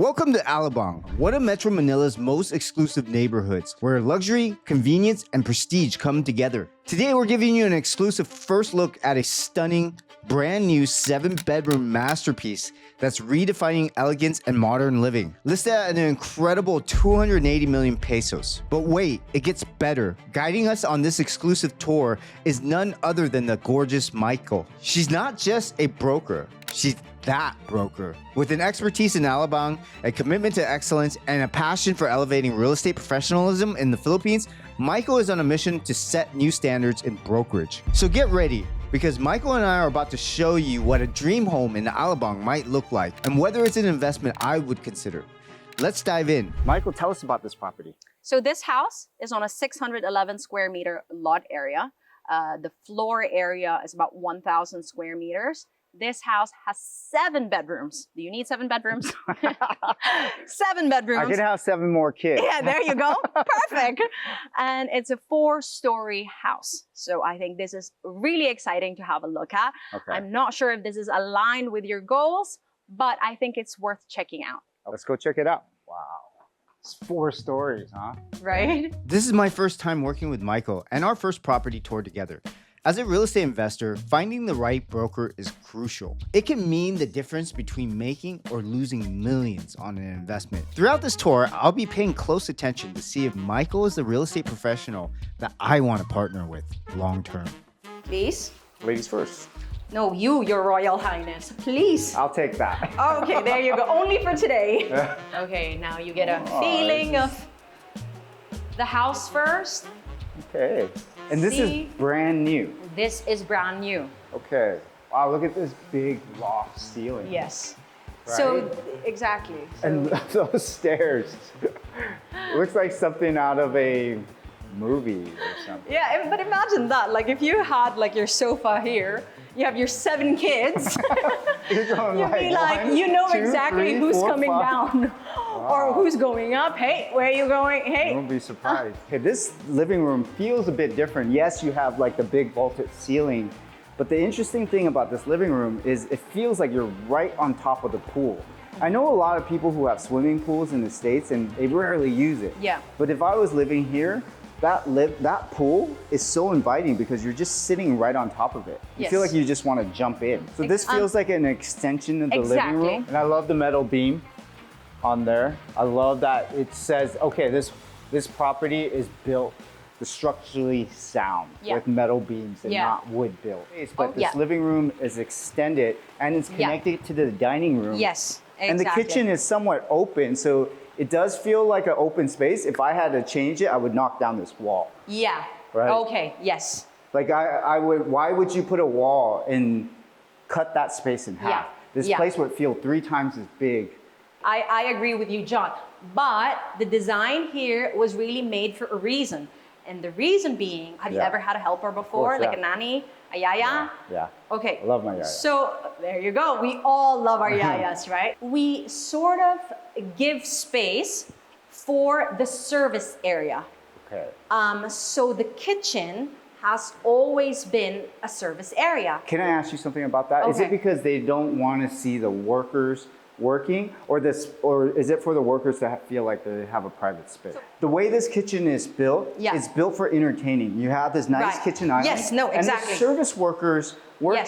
Welcome to Alabang, one of Metro Manila's most exclusive neighborhoods, where luxury, convenience, and prestige come together. Today, we're giving you an exclusive first look at a stunning, brand new 7-bedroom masterpiece that's redefining elegance and modern living. Listed at an incredible 280 million pesos. But wait, it gets better. Guiding us on this exclusive tour is none other than the gorgeous Maiko. She's not just a broker, she's that broker. With an expertise in Alabang, a commitment to excellence, and a passion for elevating real estate professionalism in the Philippines, Maiko is on a mission to set new standards in brokerage. So get ready, because Maiko and I are about to show you what a dream home in Alabang might look like, and whether it's an investment I would consider. Let's dive in. Maiko, tell us about this property. So this house is on a 611 square meter lot area. The floor area is about 1,000 square meters. This house has 7 bedrooms. Do you need 7 bedrooms? 7 bedrooms. I can have 7 more kids. Yeah, there you go. Perfect. And it's a 4-story house. So I think this is really exciting to have a look at. Okay. I'm not sure if this is aligned with your goals, but I think it's worth checking out. Let's go check it out. Wow. It's 4 stories, huh? Right? This is my first time working with Maiko and our first property tour together. As a real estate investor, finding the right broker is crucial. It can mean the difference between making or losing millions on an investment. Throughout this tour, I'll be paying close attention to see if Maiko is the real estate professional that I want to partner with long term. Please? Ladies first. No, your Royal Highness. Please. I'll take that. Okay, there you go. Only for today. Okay, now you get a feeling of the house first. Okay. And this is brand new. This is brand new. Okay. Wow, look at this big loft ceiling. Yes. Right? So, exactly. So, And those stairs. Looks like something out of a movie or something. yeah, but imagine that. Like if you had like your sofa here, you have your 7 kids. You're going You'd be like, 1, you know 2, exactly 3, who's 4, coming 5. down or who's going up. Hey, where are you going? Hey. Don't be surprised. Okay, this living room feels a bit different. Yes, you have like the big vaulted ceiling, but the interesting thing about this living room is it feels like you're right on top of the pool. I know a lot of people who have swimming pools in the States and they rarely use it. Yeah. But if I was living here, that pool is so inviting because you're just sitting right on top of it. You feel like you just want to jump in. So this feels like an extension of the living room. And I love the metal beam on there. I love that it says, okay, this property is built structurally sound with metal beams and not wood built. But this living room is extended and it's connected to the dining room. Yes, exactly. And the kitchen is somewhat open, so it does feel like an open space. If I had to change it, I would knock down this wall. Yeah. Right? Okay, yes. Like I would, why would you put a wall and cut that space in half? This place would feel 3 times as big. I agree with you, John. But the design here was really made for a reason. And the reason being, have you ever had a helper before? Like a nanny, a yaya? Yeah. Okay. I love my yaya. So there you go. We all love our yayas, right? We sort of give space for the service area. Okay. So the kitchen has always been a service area. Can I ask you something about that? Is it because they don't want to see the workers working, or is it for the workers to feel like they have a private space? The way this kitchen is built, it's built for entertaining. You have this nice kitchen island. Yes, no, exactly. And the service workers work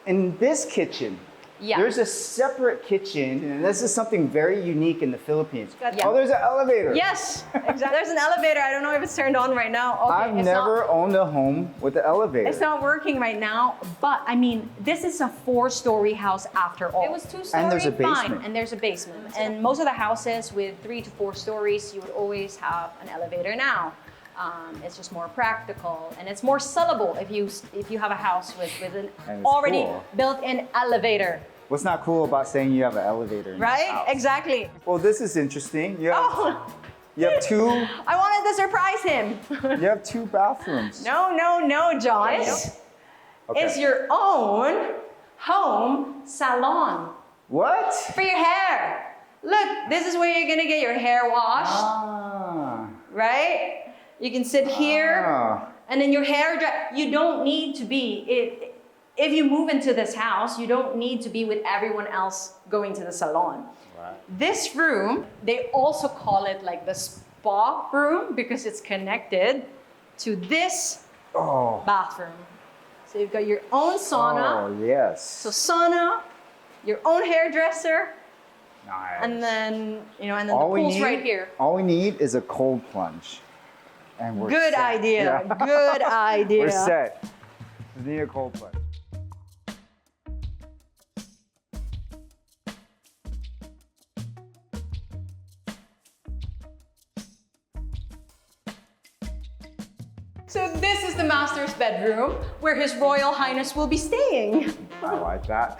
in this kitchen. There's a separate kitchen, and this is something very unique in the Philippines. Oh, there's an elevator. Yes, exactly. There's an elevator. I don't know if it's turned on right now. Okay, I've never owned a home with an elevator. It's not working right now, but I mean, this is a 4-story house after all. It was 2-story, and there's a basement. Fine, and there's a basement. And most of the houses with 3 to 4 stories, you would always have an elevator now. It's just more practical and it's more sellable if you have a house with an already built-in elevator. What's not cool about saying you have an elevator in your house? Exactly. Well, this is interesting. You have 2. I wanted to surprise him. You have 2 bathrooms. No, John. It's your own home salon. What? For your hair. Look, this is where you're gonna get your hair washed. Right? You can sit here, and then your hair dry. You don't need to be, if you move into this house, you don't need to be with everyone else going to the salon. Right. This room, they also call it like the spa room because it's connected to this bathroom. So you've got your own sauna. Oh, yes. So sauna, your own hairdresser, Nice. and then the pool's right here. All we need is a cold plunge. And we're Good set. idea. Yeah. Good idea. We're set. We need a cold plunge. So this is the master's bedroom where His Royal Highness will be staying. I like that.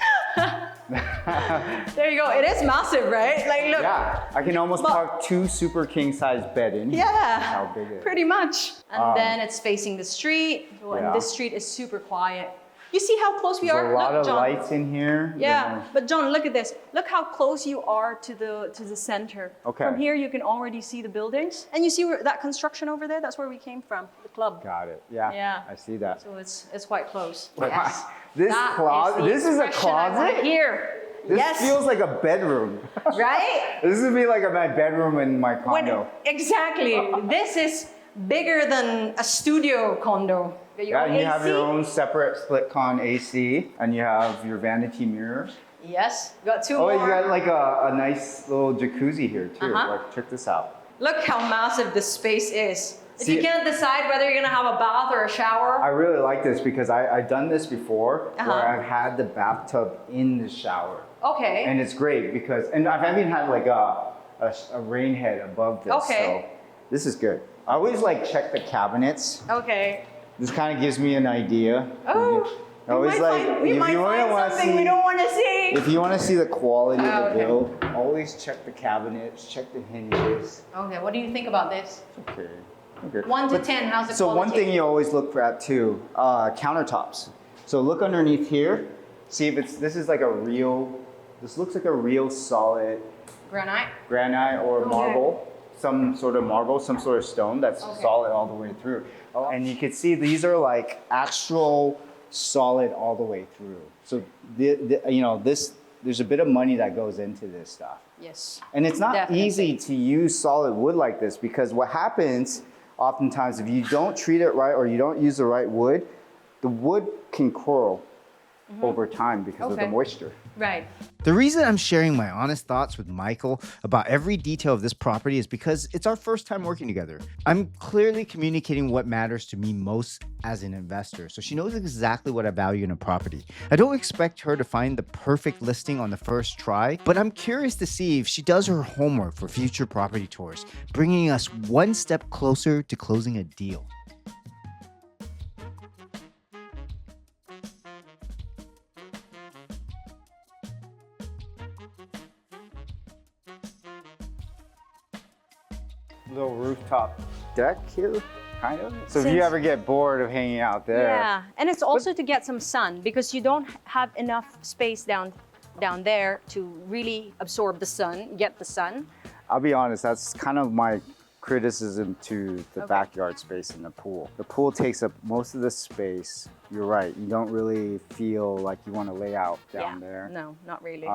There you go. It is massive, right? Like, look. Yeah, I can almost park 2 super king size bed in. Yeah. How big it is. Pretty much. And then it's facing the street. And this street is super quiet. You see how close we There's are? a lot Look, of John. lights in here. Yeah, but John, look at this. Look how close you are to the center. Okay. From here, you can already see the buildings, and you see that construction over there. That's where we came from, the club. Got it. Yeah. Yeah. I see that. So it's quite close. Wow. Yes. This That closet. is the This is a expression I want closet. Here. This Yes. feels like a bedroom. Right? This would be like my bedroom in my condo. Exactly. This is bigger than a studio condo. Yeah, and you have AC. your own separate split con AC, and you have your vanity mirrors. Yes. Got 2 Oh, more. you got like a nice little jacuzzi here too. Uh-huh. Like, check this out. Look how massive this space is. If See- you can't decide whether you're gonna have a bath or a shower, I really like this because I've done this before Uh-huh. where I've had the bathtub in the shower. okay. And it's great because, and I've even had like a rain head above this. Okay. So this is good. I always like check the cabinets. Okay. This kind of gives me an idea. Oh, I always we might find wanna something we don't want to see. If you want to see the quality of the Okay. build, always check the cabinets, check the hinges. Okay, what do you think about this? Okay. Okay. 1 to 10, how's the So quality? one thing you always look for at too, countertops. So look underneath here. See if this looks like a real solid Granite? granite or Okay. marble, some sort of marble, some sort of stone that's Okay. solid all the way through. And you can see these are like actual solid all the way through. So there's a bit of money that goes into this stuff. Yes. And it's not Definitely. easy to use solid wood like this because what happens oftentimes if you don't treat it right or you don't use the right wood, the wood can curl over time because of the Okay. moisture. Right. The reason I'm sharing my honest thoughts with Michael about every detail of this property is because it's our first time working together. I'm clearly communicating what matters to me most as an investor, so she knows exactly what I value in a property. I don't expect her to find the perfect listing on the first try, but I'm curious to see if she does her homework for future property tours, bringing us one step closer to closing a deal. Little rooftop deck here, kind of. So if you Since- ever get bored of hanging out there, Yeah, and it's also to get some sun because you don't have enough space down there to really absorb the sun, get the sun. I'll be honest, that's kind of my criticism to the backyard space in the pool. The pool takes up most of the space. You're right, you don't really feel like you want to lay out down there. No, not really.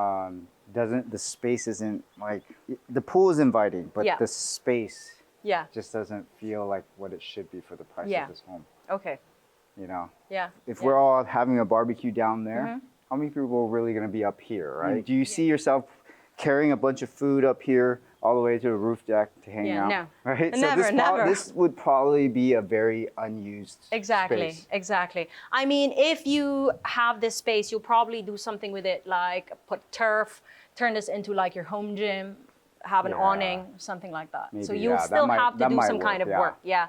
The space isn't like, the pool is inviting, but Yeah. the space yeah. just doesn't feel like what it should be for the price Yeah. of this home, Okay. you know? Yeah. If yeah. we're all having a barbecue down there, Mm-hmm. how many people are really going to be up here, right? Do you see yourself carrying a bunch of food up here all the way to the roof deck to hang Yeah, out? no. Right? Never, never. This would probably be a very unused Exactly, space. exactly. I mean, if you have this space, you'll probably do something with it, like put turf, turn this into like your home gym, have an Yeah. awning, something like that. So Maybe, you'll yeah, that still might- have to that do might some kind work, of yeah. work. Yeah.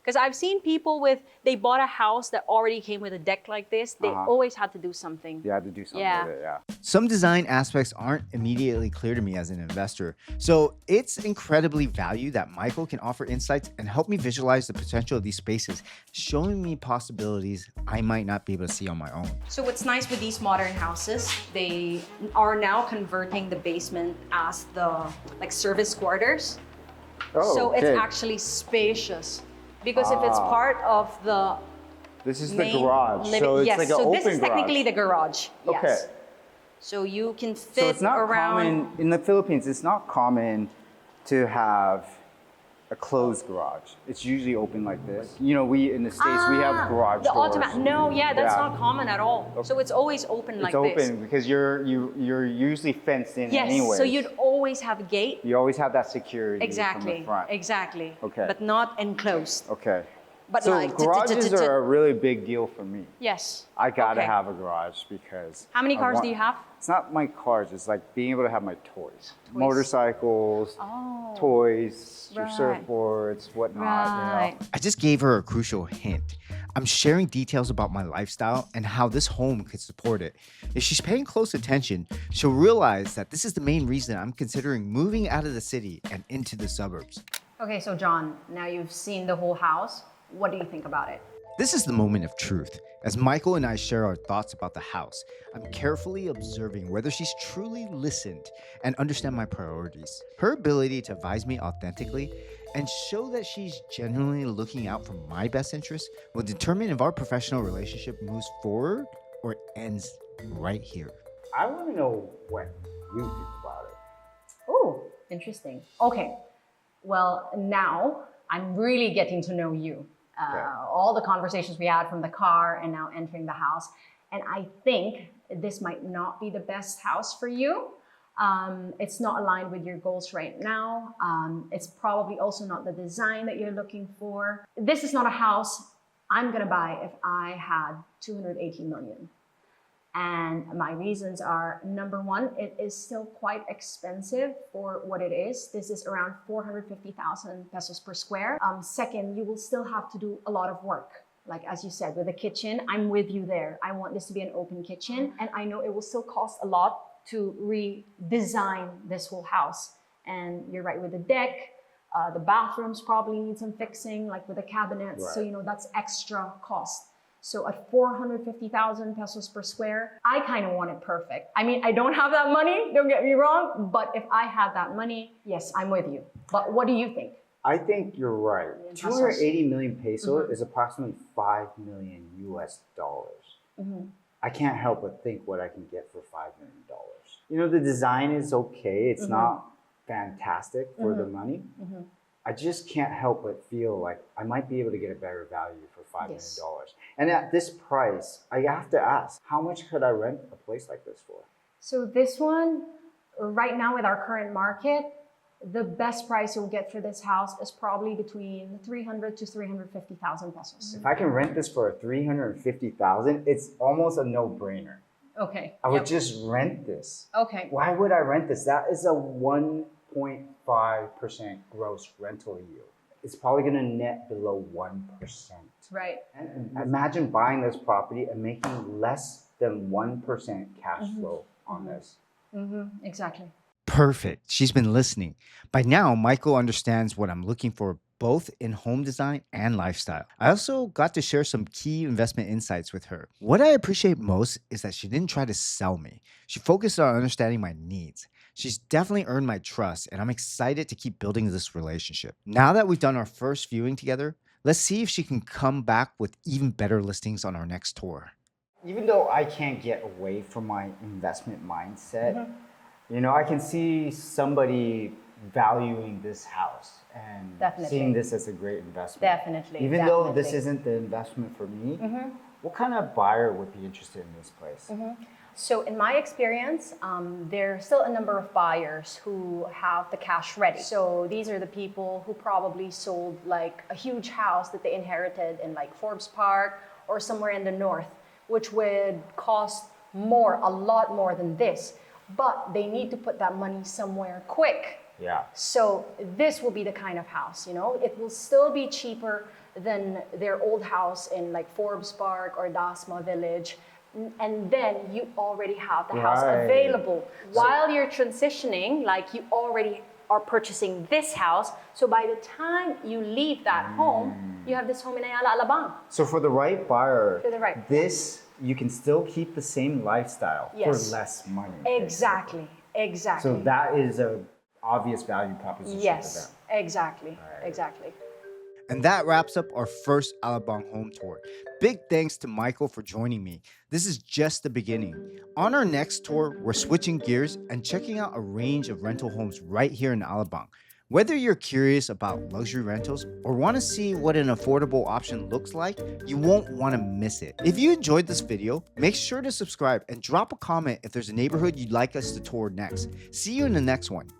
Because I've seen people they bought a house that already came with a deck like this. They always had to do something. You had to do something Yeah. with it, yeah. Some design aspects aren't immediately clear to me as an investor, so it's incredibly valued that Michael can offer insights and help me visualize the potential of these spaces, showing me possibilities I might not be able to see on my own. So what's nice with these modern houses, they are now converting the basement as the like service quarters. Oh, So okay. it's actually spacious. Because if it's part of the This is the main garage, living, so it's yes, like an so open this is garage. technically the garage. Okay. Yes. So you can So fit it's not around. common, in the Philippines, it's not common to have a closed garage. It's usually open like this. You know, we in the States, we have garage the doors. automatic. No, yeah, that's Yeah. not common at all. So it's always open It's like open this. because you're usually fenced in Yes, anyway. so you'd always have a gate. You always have that security from Exactly, the front. exactly. Okay. But not enclosed. Okay. But so like garages are a really big deal for me. Yes. I gotta Okay. have a garage because. How many I cars want- do you have? It's not my cars. It's like being able to have my toys. Motorcycles, Oh. toys, your Right. surfboards, whatnot. Right. You know? I just gave her a crucial hint. I'm sharing details about my lifestyle and how this home could support it. If she's paying close attention, she'll realize that this is the main reason I'm considering moving out of the city and into the suburbs. Okay, so John, now you've seen the whole house. What do you think about it? This is the moment of truth. As Michael and I share our thoughts about the house, I'm carefully observing whether she's truly listened and understand my priorities. Her ability to advise me authentically and show that she's genuinely looking out for my best interests will determine if our professional relationship moves forward or ends right here. I want to know what you think about it. Oh, interesting. Okay. Well, now I'm really getting to know you. Okay. All the conversations we had from the car and now entering the house. And I think this might not be the best house for you. It's not aligned with your goals right now. It's probably also not the design that you're looking for. This is not a house I'm gonna buy if I had 280 million. And my reasons are, number one, it is still quite expensive for what it is. This is around 450,000 pesos per square. Second, you will still have to do a lot of work. Like, as you said, with the kitchen, I'm with you there. I want this to be an open kitchen. And I know it will still cost a lot to redesign this whole house. And you're right with the deck. The bathrooms probably need some fixing, like with the cabinets. Right. So, you know, that's extra cost. So at 450,000 pesos per square, I kind of want it perfect. I mean, I don't have that money, don't get me wrong, but if I had that money, yes, I'm with you. But what do you think? I think you're right. In pesos. 280 million peso is approximately 5 million US dollars. I can't help but think what I can get for $5 million. You know, the design is okay. It's not fantastic for the money. I just can't help but feel like I might be able to get a better value for $5 million. And at this price, I have to ask, how much could I rent a place like this for? So this one, right now with our current market, the best price you'll get for this house is probably between 300 to 350,000 pesos. If I can rent this for 350,000, it's almost a no-brainer. Okay. I would just rent this. Okay. Why would I rent this? That is a 1.5% gross rental yield. It's probably going to net below 1%. Right. And imagine buying this property and making less than 1% cash flow on this. Exactly. Perfect. She's been listening. By now, Michael understands what I'm looking for both in home design and lifestyle. I also got to share some key investment insights with her. What I appreciate most is that she didn't try to sell me. She focused on understanding my needs. She's definitely earned my trust, and I'm excited to keep building this relationship. Now that we've done our first viewing together, let's see if she can come back with even better listings on our next tour. Even though I can't get away from my investment mindset, you know, I can see somebody valuing this house and seeing this as a great investment. Definitely. Even though this isn't the investment for me, what kind of buyer would be interested in this place? So in my experience, there are still a number of buyers who have the cash ready. So these are the people who probably sold like a huge house that they inherited in like Forbes Park or somewhere in the north, which would cost more, a lot more than this. But they need to put that money somewhere quick. Yeah. So this will be the kind of house, you know, it will still be cheaper than their old house in like Forbes Park or Dasma Village. And then you already have the house available. While you're transitioning, like you already are purchasing this house. So by the time you leave that home, you have this home in Alabang. So for the right buyer, this you can still keep the same lifestyle for less money. Exactly. So that is a obvious value proposition for them. Exactly. Exactly. And that wraps up our first Alabang home tour. Big thanks to Maiko for joining me. This is just the beginning. On our next tour, we're switching gears and checking out a range of rental homes right here in Alabang. Whether you're curious about luxury rentals or want to see what an affordable option looks like, you won't want to miss it. If you enjoyed this video, make sure to subscribe and drop a comment if there's a neighborhood you'd like us to tour next. See you in the next one.